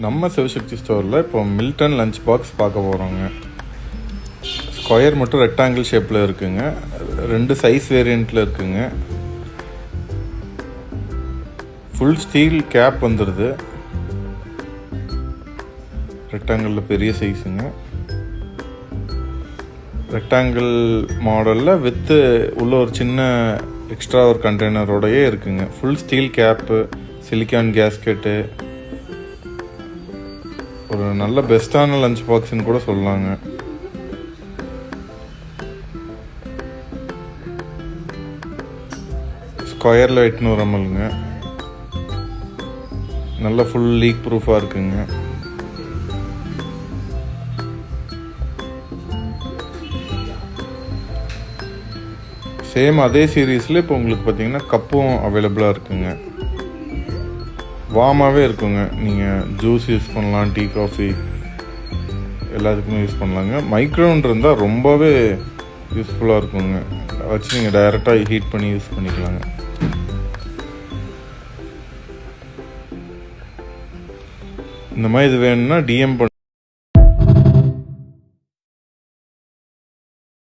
நம்ம சிவசக்தி ஸ்டோரில் இப்போ மில்டன் லஞ்ச் பாக்ஸ் பார்க்க போகிறோங்க. ஸ்கொயர் மட்டும் ரெக்டாங்கிள் ஷேப்பில் இருக்குங்க. 2 சைஸ் வேரியண்ட்டில் இருக்குங்க. ஃபுல் ஸ்டீல் கேப் வந்துடுது. ரெக்டாங்கிளில் பெரிய சைஸுங்க. ரெக்டாங்கிள் மாடலில் வித்து உள்ள ஒரு சின்ன எக்ஸ்ட்ரா ஒரு கண்டெய்னரோடையே இருக்குங்க. Full steel cap, silicon gasket, ஒரு நல்ல பெஸ்ட்டான லஞ்ச் பாக்ஸ்ன்னு கூட சொல்லலாங்க. ஸ்கொயரில் 800 mlங்க. நல்ல ஃபுல் லீக் ப்ரூஃபாக இருக்குங்க. சேம் அதே சீரீஸில் இப்போ உங்களுக்கு பார்த்தீங்கன்னா கப்பும் அவைலபிளாக இருக்குங்க. வார்மாகவே இருக்குங்க. நீங்கள் ஜூஸ் யூஸ் பண்ணலாம், டீ காஃபி எல்லாத்துக்குமே யூஸ் பண்ணலாங்க. மைக்ரோவன் இருந்தால் ரொம்பவே யூஸ்ஃபுல்லாக இருக்குங்க. வச்சு நீங்கள் டைரெக்டாக ஹீட் பண்ணி யூஸ் பண்ணிக்கலாங்க. இந்த மாதிரி இது வேணும்னா DM